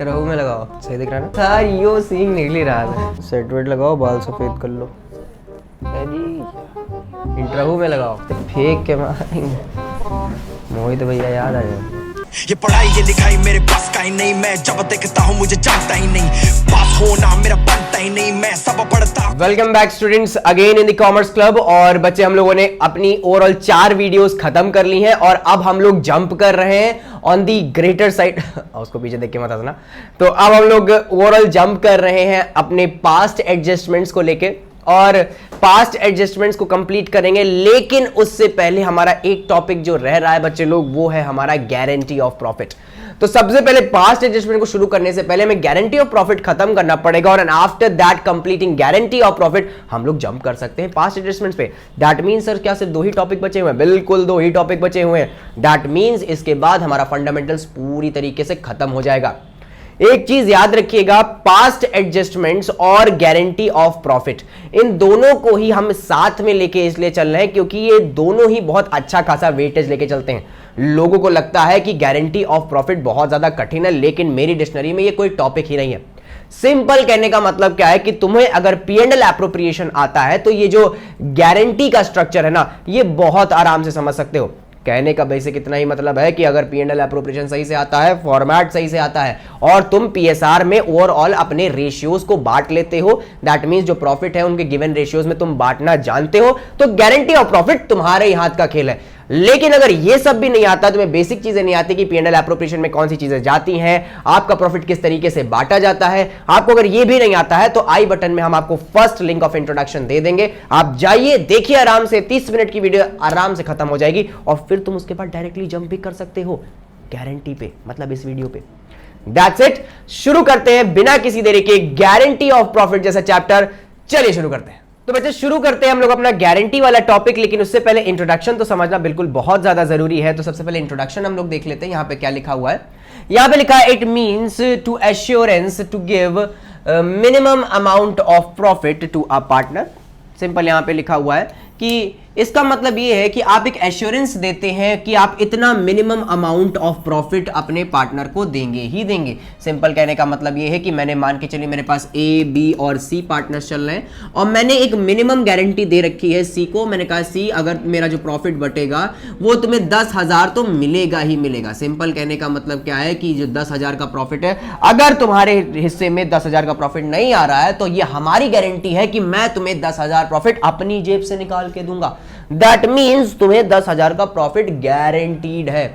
Interview में लगाओ, सही दिख रहा है ना सर, यो सीन निकल ही रहा था। सेट वेट लगाओ, बाल सफेद कर लो जी, इंटरव्यू में लगाओ तो फेंक के मारेंगे। मोहित भैया याद आ जाए। ये पढ़ाई ये लिखाई मेरे पास का ही नहीं, मैं जब देखता हूँ मुझे जानता ही नहीं, पास होना मेरा बनता ही नहीं, मैं सब पढ़ता। Welcome back students again in the commerce club. और बच्चे हम लोगों ने अपनी ओवरऑल 4 वीडियोस खत्म कर ली हैं और अब हम लोग जंप कर रहे हैं ऑन दी ग्रेटर साइड। उसको पीछे देख के मत हंसना। तो अब हम लोग ओवरऑल जंप कर रहे हैं अपने पास्ट एडजस्टमेंट्स को लेके और पास्ट एडजस्टमेंट्स को कंप्लीट करेंगे। लेकिन उससे पहले हमारा एक टॉपिक जो रह रहा है बच्चे लोग, वो है हमारा गारंटी ऑफ प्रॉफिट। तो सबसे पहले पास्ट एडजस्टमेंट को शुरू करने से पहले हमें गारंटी ऑफ प्रॉफिट खत्म करना पड़ेगा और after that completing guarantee of profit हम लोग जंप कर सकते हैं पास्ट एडजस्टमेंट्स पे। दैट मींस सर क्या सिर्फ 2 ही टॉपिक बचे हुए हैं? बिल्कुल 2 ही टॉपिक बचे हुए हैं। दैट मींस इसके बाद हमारा फंडामेंटल्स पूरी तरीके से खत्म हो जाएगा। एक चीज याद रखिएगा, पास्ट एडजस्टमेंट्स और गारंटी ऑफ प्रॉफिट इन दोनों को ही हम साथ में लेके इसलिए चल रहे हैं क्योंकि ये दोनों ही बहुत अच्छा खासा वेटेज लेके चलते हैं। लोगों को लगता है कि गारंटी ऑफ प्रॉफिट बहुत ज्यादा कठिन है, लेकिन मेरी डिक्शनरी में ये कोई टॉपिक ही नहीं है। सिंपल कहने का मतलब क्या है कि तुम्हें अगर P&L एप्रोप्रिएशन आता है तो ये जो गारंटी का स्ट्रक्चर है ना, ये बहुत आराम से समझ सकते हो। कहने का बेसिक इतना ही मतलब है कि अगर P&L एप्रोप्रिएशन सही से आता है, फॉर्मेट सही से आता है और तुम PSR में ओवरऑल अपने रेशियोज को बांट लेते हो, दैट मींस जो प्रॉफिट है उनके गिवन रेशियोज में तुम बांटना जानते हो, तो गारंटी ऑफ प्रॉफिट तुम्हारे ही हाथ का खेल है। लेकिन अगर ये सब भी नहीं आता, तुम्हें बेसिक चीजें नहीं आती कि P&L एप्रोप्रिएशन में कौन सी चीजें जाती हैं, आपका प्रॉफिट किस तरीके से बांटा जाता है, आपको अगर ये भी नहीं आता है तो आई बटन में हम आपको फर्स्ट लिंक ऑफ इंट्रोडक्शन दे देंगे। आप जाइए, देखिए आराम से, 30 मिनट की वीडियो आराम से खत्म हो जाएगी और फिर तुम उसके बाद डायरेक्टली जंप भी कर सकते हो गारंटी पे, मतलब इस वीडियो पे। That's it. शुरू करते हैं बिना किसी देरी के गारंटी ऑफ प्रॉफिट जैसा चैप्टर। चलिए शुरू करते हैं। तो बच्चे शुरू करते हैं हम लोग अपना गारंटी वाला टॉपिक, लेकिन उससे पहले इंट्रोडक्शन तो समझना बिल्कुल बहुत ज्यादा जरूरी है। तो सबसे पहले इंट्रोडक्शन हम लोग देख लेते हैं। यहां पे क्या लिखा हुआ है? यहां पे लिखा है it means to assurance to give minimum amount of profit to a partner. Simple यहां पे लिखा हुआ है कि इसका मतलब ये है कि आप एक एश्योरेंस देते हैं कि आप इतना मिनिमम अमाउंट ऑफ प्रॉफिट अपने पार्टनर को देंगे ही देंगे। सिंपल कहने का मतलब ये है कि मैंने मान के चलिए मेरे पास A, B और C पार्टनर्स चल रहे हैं और मैंने एक मिनिमम गारंटी दे रखी है C को। मैंने कहा C, अगर मेरा जो प्रॉफिट बटेगा वो तुम्हें 10,000 तो मिलेगा ही मिलेगा। सिंपल कहने का मतलब क्या है कि जो 10,000 का प्रॉफिट है, अगर तुम्हारे हिस्से में 10,000 का प्रॉफिट नहीं आ रहा है तो ये हमारी गारंटी है कि मैं तुम्हें 10,000 प्रॉफिट अपनी जेब से निकाल के दूंगा। दैट मीन्स तुम्हें 10,000 का प्रॉफिट गारंटीड है।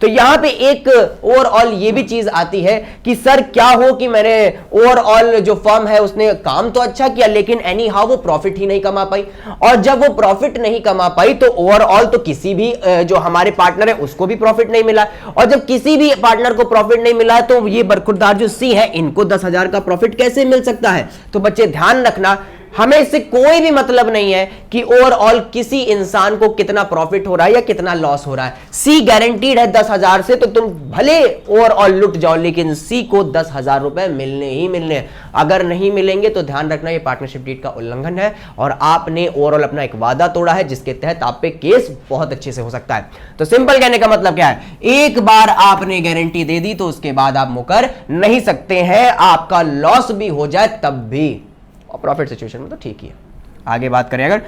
तो यहां पे एक ओवरऑल ये भी चीज आती है कि सर क्या हो कि मैंने ओवरऑल जो फर्म है उसने काम तो अच्छा किया, लेकिन एनी हाउ वो प्रॉफिट ही नहीं कमा पाई। और जब वो प्रॉफिट नहीं कमा पाई तो ओवरऑल तो किसी भी जो हमारे पार्टनर है उसको भी प्रॉफिट नहीं मिला, और जब किसी भी पार्टनर को प्रॉफिट नहीं मिला तो ये बरखुरदार जो सी है, इनको 10,000 का प्रॉफिट कैसे मिल सकता है? तो बच्चे ध्यान रखना, हमें इससे कोई भी मतलब नहीं है कि ओवरऑल किसी इंसान को कितना प्रॉफिट हो रहा है या कितना लॉस हो रहा है। सी गारंटीड है 10,000 से, तो तुम भले ओवरऑल लुट जाओ लेकिन सी को 10,000 रुपए मिलने ही मिलने हैं। अगर नहीं मिलेंगे तो ध्यान रखना ये पार्टनरशिप डीड का उल्लंघन है और आपने ओवरऑल अपना एक वादा तोड़ा है जिसके तहत आप पे केस बहुत अच्छे से हो सकता है। तो सिंपल कहने का मतलब क्या है, एक बार आपने गारंटी दे दी तो उसके बाद आप मुकर नहीं सकते हैं। आपका लॉस भी हो जाए तब भी, प्रॉफिट सिचुएशन में तो ठीक ही है। आगे बात करें, अगर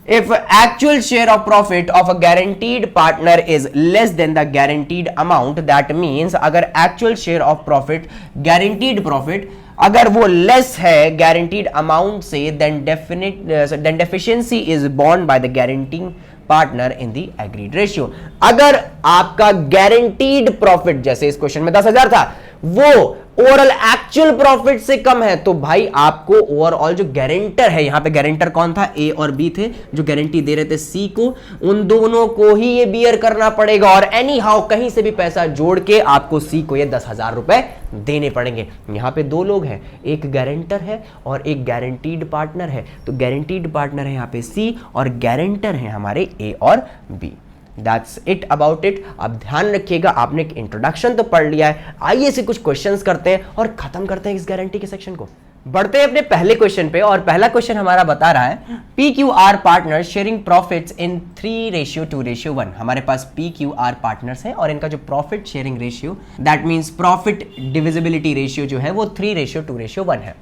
if actual share of profit of a guaranteed partner is less than the guaranteed amount, that means अगर actual share of profit, guaranteed profit अगर वो लेस है गारंटीड अमाउंट से, then deficiency is borne by the guaranteeing partner in the agreed ratio. अगर आपका guaranteed profit जैसे इस question में 10,000 था, वो ओवरऑल एक्चुअल प्रॉफिट से कम है, तो भाई आपको ओवरऑल जो गारंटर है, यहां पे गारंटर कौन था? A और B थे जो गारंटी दे रहे थे C को, उन दोनों को ही ये बियर करना पड़ेगा और एनी हाउ कहीं से भी पैसा जोड़ के आपको C को ये 10,000 रुपए देने पड़ेंगे। यहां पे 2 लोग हैं, एक गारंटर है और एक गारंटीड पार्टनर है। तो गारंटीड पार्टनर है यहां पे C और गारंटर है हमारे A और B। That's it about it. अब ध्यान रखिएगा, आपने एक इंट्रोडक्शन तो पढ़ लिया है, आइए से कुछ क्वेश्चंस करते हैं और खत्म करते हैं इस गारंटी के सेक्शन को। बढ़ते हैं अपने पहले क्वेश्चन पे और पहला क्वेश्चन हमारा बता रहा है PQR पार्टनर्स शेयरिंग प्रॉफिट्स इन 3:2:1। हमारे पास PQR पार्टनर्स हैं और इनका जो profit sharing ratio that means profit divisibility ratio जो है वो 3:2:1 है।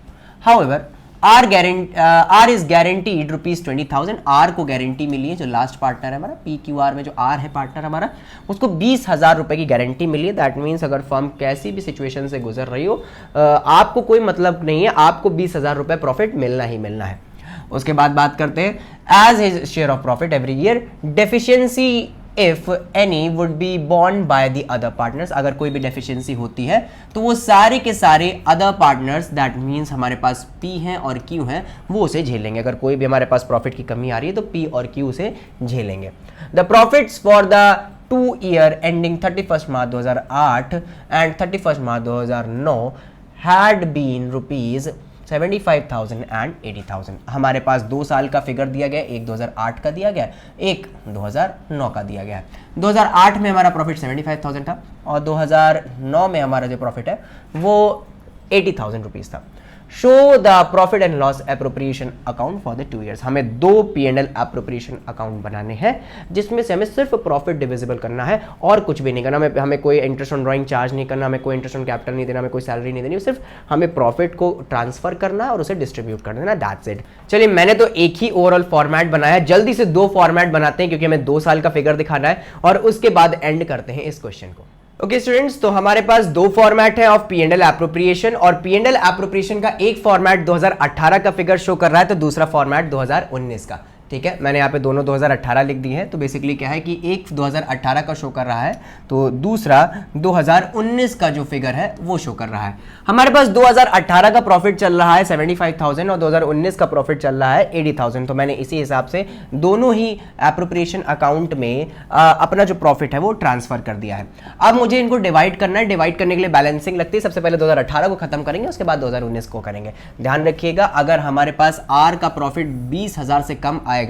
However R is guaranteed ₹20,000। R को गारंटी मिली है, जो लास्ट पार्टनर है हमारा PQR में जो R है पार्टनर हमारा, उसको 20,000 रुपए की गारंटी मिली है। दैट मीन्स अगर फर्म कैसी भी सिचुएशन से गुजर रही हो, आपको कोई मतलब नहीं है, आपको 20,000 रुपए प्रॉफिट मिलना ही मिलना है। उसके बाद बात करते हैं as his share of profit every year deficiency if any would be borne by the other partners. अगर कोई भी डेफिशिएंसी होती है तो वो सारे के सारे अदर पार्टनर्स दैट मींस हमारे पास P हैं और Q हैं वो उसे झेलेंगे। अगर कोई भी हमारे पास प्रॉफिट की कमी आ रही है तो P और Q उसे झेलेंगे। The profits for the 2 year ending 31 March 2008 and 31 March 2009 had been ₹75,000 and 80,000। हमारे पास 2 साल का फिगर दिया गया, एक 2008 का दिया गया, एक 2009 का दिया गया है। 2008 में हमारा प्रॉफिट 75,000 था और 2009 में हमारा जो प्रॉफिट है वो 80,000 रुपीज था। Show the profit and loss appropriation account for the 2 years. हमें 2 P&L एप्रोप्रिएशन अकाउंट बनाने हैं जिसमें से हमें सिर्फ प्रॉफिट डिविजिबल करना है और कुछ भी नहीं करना। हमें कोई इंटरेस्ट ऑन ड्राइंग चार्ज नहीं करना, हमें कोई इंटरेस्ट ऑन कैपिटल नहीं देना, हमें कोई सैलरी नहीं देनी, सिर्फ हमें प्रॉफिट को ट्रांसफर करना है और उसे डिस्ट्रीब्यूट कर देना, दैट्स इट। चलिए मैंने तो एक ही ओवरऑल फॉर्मेट बनाया, जल्दी से 2 फॉर्मेट बनाते हैं क्योंकि हमें 2 साल का फिगर दिखाना है और उसके बाद एंड करते हैं इस क्वेश्चन को। ओके स्टूडेंट्स, तो हमारे पास 2 फॉर्मेट है ऑफ P&L एप्रोप्रिएशन और P&L एप्रोप्रिएशन का एक फॉर्मेट 2018 का फिगर शो कर रहा है तो दूसरा फॉर्मेट 2019 का। ठीक है, मैंने यहाँ पे दोनों 2018 लिख दिए हैं। तो बेसिकली क्या है कि एक 2018 का शो कर रहा है तो दूसरा 2019 का जो फिगर है वो शो कर रहा है। हमारे पास 2018 का प्रॉफिट चल रहा है 75,000 और 2019 का प्रॉफिट चल रहा है 80,000। तो मैंने इसी हिसाब से दोनों ही एप्रोप्रिएशन अकाउंट में अपना जो प्रॉफिट है वो ट्रांसफर कर दिया है। अब मुझे इनको डिवाइड करना है। डिवाइड करने के लिए बैलेंसिंग लगती है। सबसे पहले 2018 को खत्म करेंगे, उसके बाद 2019 को करेंगे। ध्यान रखिएगा, अगर हमारे पास R का प्रॉफिट 20,000 से कम आएगा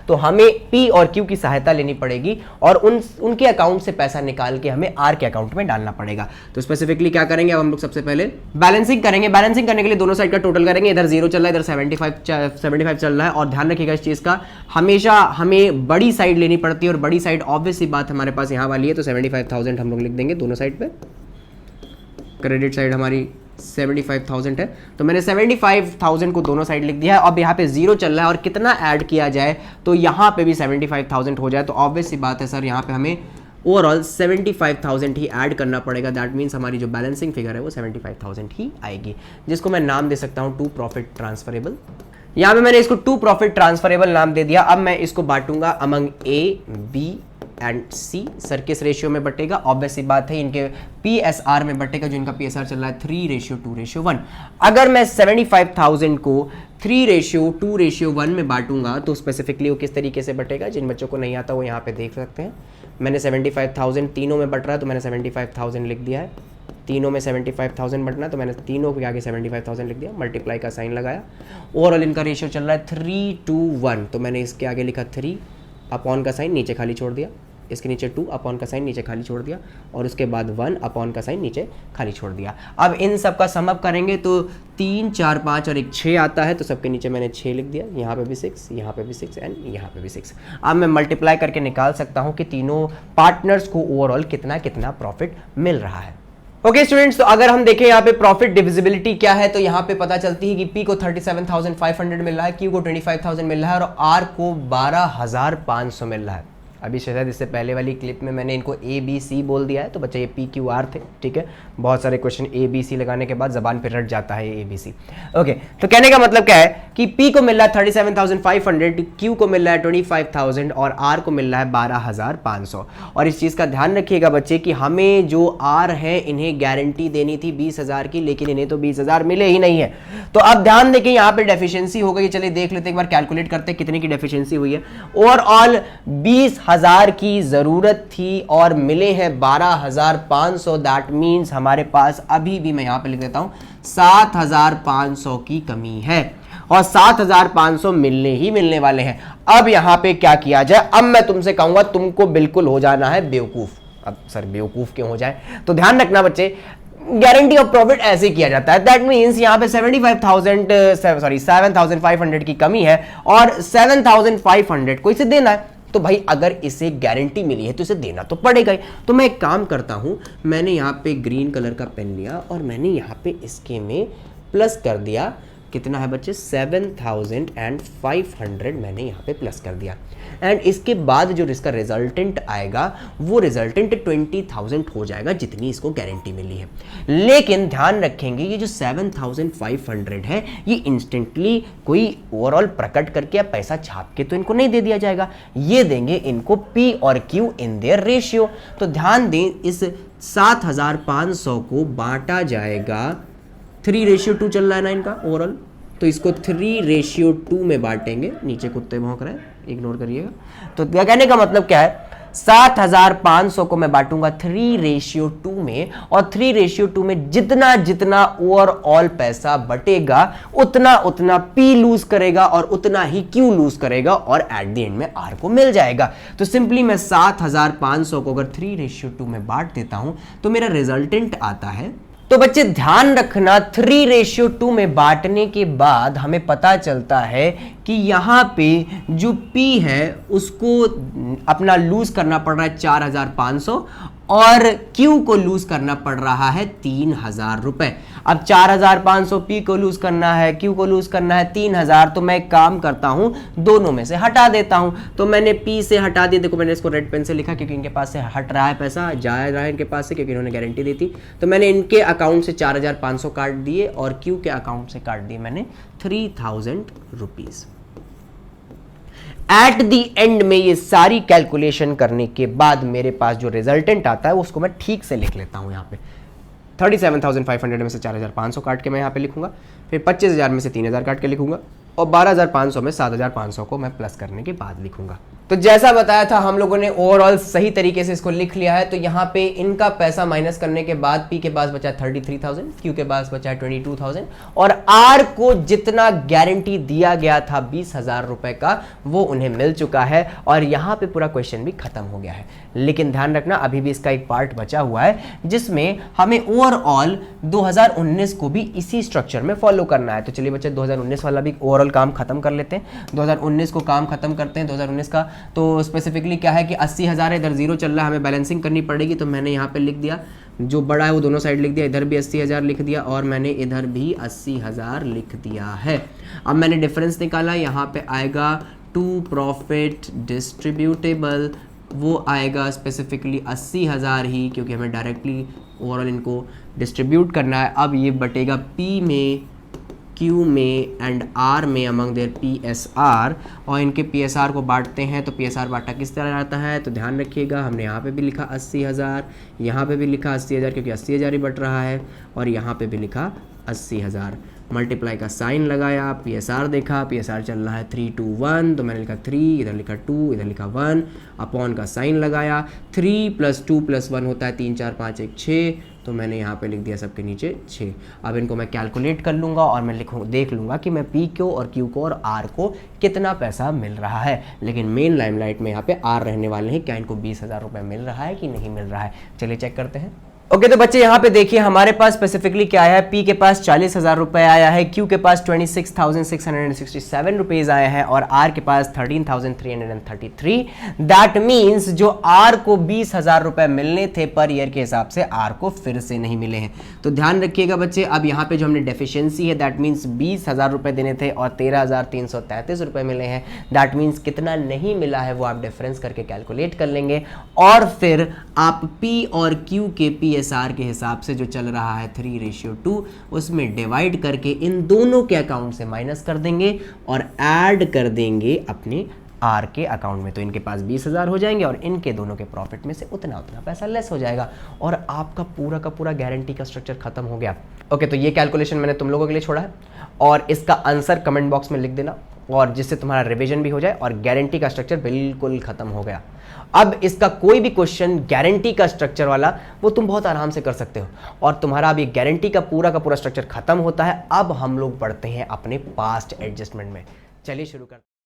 तो हमें P और Q की सहायता लेनी पड़ेगी और उनके अकाउंट से पैसा निकाल के हमें R के अकाउंट में डालना पड़ेगा। तो स्पेसिफिकली क्या करेंगे, अब हम लोग सबसे पहले बैलेंसिंग करेंगे। बैलेंसिंग करने के लिए दोनों साइड का टोटल करेंगे। इधर 0 चल रहा है, इधर 75 चल रहा है। और ध्यान रखिएगा इस चीज का, हमेशा हमें बड़ी साइड लेनी पड़ती है और बड़ी साइड ऑब्वियस सी बात हमारे पास यहाँ वाली है। तो 75,000 हम लोग लिख देंगे दोनों साइड पे। क्रेडिट साइड हमारी 75,000 है तो मैंने 75,000 को दोनों साइड लिख दिया है। अब यहाँ पे 0 चल रहा है और कितना ऐड किया जाए तो यहाँ पे भी 75,000 हो जाए। तो ऑब्वियस सी बात है सर, यहाँ पे हमें ओवरऑल 75,000 ही ऐड करना पड़ेगा। दैट मीन्स हमारी जो बैलेंसिंग फिगर है वो 75,000 ही आएगी, जिसको मैं नाम दे सकता हूँ 2 प्रॉफिट ट्रांसफरेबल। यहाँ पे मैंने इसको 2 प्रॉफिट ट्रांसफरेबल नाम दे दिया। अब मैं इसको बांटूंगा among A, B and C। Sir किस रेशियो में बटेगा, ऑब्वियस सी बात है इनके PSR में बटेगा, जो इनका PSR चल रहा है 3:2:1। अगर मैं 75,000 को 3:2:1 में बांटूंगा तो स्पेसिफिकली वो किस तरीके से बटेगा, जिन बच्चों को नहीं आता वो यहाँ पे देख सकते हैं। मैंने 75,000 तीनों में बट रहा है तो मैंने 75,000 लिख दिया है। तीनों में 75,000 बटना तो मैंने तीनों के आगे 75,000 लिख दिया, मल्टीप्लाई का साइन लगाया। ओवरऑल इनका रेशियो चल रहा है 3:1 तो मैंने इसके आगे लिखा 3 अपॉन का साइन नीचे खाली छोड़ दिया, इसके नीचे 2 अपॉन का साइन नीचे खाली छोड़ दिया और उसके बाद 1 अपॉन का साइन नीचे खाली छोड़ दिया। अब इन सब का सम अप करेंगे तो 3, 4, 5 और एक 6 आता है तो सबके नीचे मैंने 6 लिख दिया। यहाँ पे भी 6, यहाँ पे भी 6 एंड यहाँ पे भी 6। अब मैं मल्टीप्लाई करके निकाल सकता हूँ कि तीनों पार्टनर्स को ओवरऑल कितना कितना प्रॉफिट मिल रहा है। ओके स्टूडेंट्स, तो अगर हम देखें यहाँ पे प्रॉफिट डिविजिबिलिटी क्या है तो यहाँ पे पता चलती है कि P को 37,500 मिल रहा है, Q को 25,000 मिल रहा है और R को 12,500 मिल रहा है। अभी शायद इससे पहले वाली क्लिप में मैंने इनको ABC बोल दिया है तो बच्चे ये PQR थे। ठीक है, बहुत सारे क्वेश्चन ABC लगाने के बाद जबान पे रट जाता है ABC। ओके, तो कहने का मतलब क्या है कि P को मिल रहा है 37,500, Q को मिल रहा है 25,000 और R को मिल रहा है 12,500। और इस चीज़ का ध्यान रखिएगा बच्चे कि हमें जो R है इन्हें गारंटी देनी थी 20,000 की, लेकिन इन्हें तो 20,000 मिले ही नहीं है। तो अब ध्यान दें कि यहाँ पे डेफिशिएंसी हो गई। चलिए देख लेते एक बार, कैलकुलेट करते हैं कितने की डेफिशिएंसी हुई है। ओवरऑल 20,000 की जरूरत थी और मिले हैं 12,500। दैट मीन्स हमारे पास अभी भी, मैं यहां पे लिख देता हूं, 7,500 की कमी है और 7,500 मिलने ही मिलने वाले हैं। अब यहां पे क्या किया जाए, अब मैं तुमसे कहूंगा तुमको बिल्कुल हो जाना है बेवकूफ। अब सर बेवकूफ क्यों हो जाए, तो ध्यान रखना बच्चे, गारंटी ऑफ प्रॉफिट ऐसे किया जाता है। दैट मींस यहां पे 7,500 की कमी है और 7,500 को इसे देना है। तो भाई अगर इसे गारंटी मिली है तो इसे देना तो पड़ेगा ही। तो मैं एक काम करता हूं, मैंने यहां पे ग्रीन कलर का पेन लिया और मैंने यहां पे इसके में प्लस कर दिया। कितना है बच्चे? 7,500 मैंने यहाँ पे प्लस कर दिया। एंड इसके बाद जो इसका रिजल्टेंट आएगा वो रिजल्टेंट 20,000 हो जाएगा जितनी इसको गारंटी मिली है। लेकिन ध्यान रखेंगे ये जो 7,500 है ये इंस्टेंटली कोई ओवरऑल प्रकट करके या पैसा छाप के तो इनको नहीं दे दिया जाएगा, ये देंगे इनको P और Q इन देयर रेशियो। तो ध्यान दें इस 7,500 को बांटा जाएगा 3:2 चल रहा है ना इनका ओवरऑल, तो इसको 3:2 में बांटेंगे। नीचे कुत्ते भौंक रहे हैं, इग्नोर करिएगा। तो कहने का मतलब क्या है, 7,500 को मैं बांटूंगा 3:2 में और 3:2 में जितना जितना ओवरऑल पैसा बटेगा उतना उतना P लूज करेगा और उतना ही Q लूज करेगा और एट द एंड में R को मिल जाएगा। तो सिंपली मैं 7,500 को अगर 3:2 में बांट देता हूं तो मेरा रिजल्टेंट आता है। तो बच्चे ध्यान रखना 3:2 में बांटने के बाद हमें पता चलता है कि यहाँ पे जो P है उसको अपना लूज करना पड़ रहा है 4,500 और Q को लूज करना पड़ रहा है 3,000 रुपए। अब 4,500 P को लूज करना है, Q को लूज करना है 3,000। तो मैं काम करता हूं दोनों में से हटा देता हूं। तो मैंने P से हटा दिया, देखो मैंने इसको रेड पेन से लिखा क्योंकि इनके पास से हट रहा है, पैसा जा रहा है इनके पास से क्योंकि इन्होंने गारंटी दी थी। तो मैंने इनके अकाउंट से 4,500 काट दिए और Q के अकाउंट से काट दिए मैंने 3,000 रुपीज। एट दी एंड में ये सारी कैलकुलेशन करने के बाद मेरे पास जो रिजल्टेंट आता है उसको मैं ठीक से लिख लेता हूं। यहाँ पे 37,500 में से 4,500 काट के मैं यहाँ पे लिखूंगा, फिर 25,000 में से 3,000 काट के लिखूंगा और 12,500 में 7,500 को मैं प्लस करने के बाद लिखूंगा। तो जैसा बताया था हम लोगों ने ओवरऑल सही तरीके से इसको लिख लिया है। तो यहाँ पे इनका पैसा माइनस करने के बाद P के पास बचा 33,000, Q के पास बचा 22,000 और R को जितना गारंटी दिया गया था 20,000 रुपए का वो उन्हें मिल चुका है और यहाँ पे पूरा क्वेश्चन भी खत्म हो गया है। लेकिन ध्यान रखना अभी भी इसका एक पार्ट बचा हुआ है जिसमें हमें ओवरऑल 2019 को भी इसी स्ट्रक्चर में फॉलो करना है। तो चलिए बच्चे 2019 वाला भी ओवरऑल काम खत्म कर लेते हैं। 2019 को काम खत्म करते हैं। 2019 का तो स्पेसिफिकली क्या है कि 80,000 इधर जीरो चल रहा है, हमें बैलेंसिंग करनी पड़ेगी। तो मैंने यहाँ पे लिख दिया, जो बड़ा है वो दोनों साइड लिख दिया, इधर भी 80,000 लिख दिया और मैंने इधर भी 80,000 लिख दिया है। अब मैंने डिफरेंस निकाला, यहाँ पे आएगा टू प्रॉफिट डिस्ट्रीब्यूटेबल, वो आएगा स्पेसिफिकली 80,000 ही क्योंकि हमें डायरेक्टली ओवरऑल इनको डिस्ट्रीब्यूट करना है। अब ये बटेगा P में, Q में एंड R में अमंग देयर PSR और इनके PSR को बांटते हैं। तो PSR बांटा किस तरह आता है तो ध्यान रखिएगा, हमने यहाँ पे भी लिखा 80,000, यहाँ पे भी लिखा 80,000 क्योंकि 80,000 ही बट रहा है और यहाँ पे भी लिखा 80,000। मल्टीप्लाई का साइन लगाया, PSR देखा, PSR चल रहा है 3 to 1 तो मैंने लिखा 3, इधर लिखा 2, इधर लिखा 1, अपॉन का साइन लगाया। 3 + 2 + 1 होता है 3 4 5 1 6, तो मैंने यहाँ पे लिख दिया सबके नीचे 6। अब इनको मैं कैलकुलेट कर लूँगा और मैं देख लूँगा कि मैं P को और Q को और R को कितना पैसा मिल रहा है। लेकिन मेन लाइमलाइट में यहाँ पे R रहने वाले हैं, क्या इनको 20,000 रुपये मिल रहा है कि नहीं मिल रहा है। चलिए चेक करते हैं। ओके तो बच्चे यहाँ पे देखिए हमारे पास स्पेसिफिकली क्या आया है, P के पास 40,000 रुपए आया है, Q के पास 26,667 रुपीज आए हैं और R के पास 13,333। दैट मीन्स जो R को 20,000 रुपए मिलने थे पर ईयर के हिसाब से R को फिर से नहीं मिले हैं। तो ध्यान रखिएगा बच्चे, अब यहाँ पे जो हमने डेफिशिएंसी है दैट मीन्स 20,000 रुपए देने थे और 13,333 रुपए मिले हैं। दैट मीन्स कितना नहीं मिला है वो आप डिफरेंस करके कैलकुलेट कर लेंगे और फिर आप P और Q के PSR के हिसाब से जो चल रहा है 3:2 उसमें डिवाइड करके इन दोनों के अकाउंट से माइनस कर देंगे और ऐड कर देंगे अपने R के अकाउंट में। तो इनके पास 20,000 हो जाएंगे और इनके दोनों के प्रॉफिट में से उतना उतना पैसा लेस हो जाएगा और आपका पूरा का पूरा गारंटी का स्ट्रक्चर खत्म हो गया। ओके तो ये कैलकुलेशन मैंने तुम लोगों के लिए छोड़ा है और इसका आंसर कमेंट बॉक्स में लिख देना और जिससे तुम्हारा रिवीजन भी हो जाए और गारंटी का स्ट्रक्चर बिल्कुल खत्म हो गया। अब इसका कोई भी क्वेश्चन गारंटी का स्ट्रक्चर वाला वो तुम बहुत आराम से कर सकते हो और तुम्हारा अब ये गारंटी का पूरा स्ट्रक्चर खत्म होता है। अब हम लोग बढ़ते हैं अपने पास्ट एडजस्टमेंट में। चलिए शुरू करते हैं।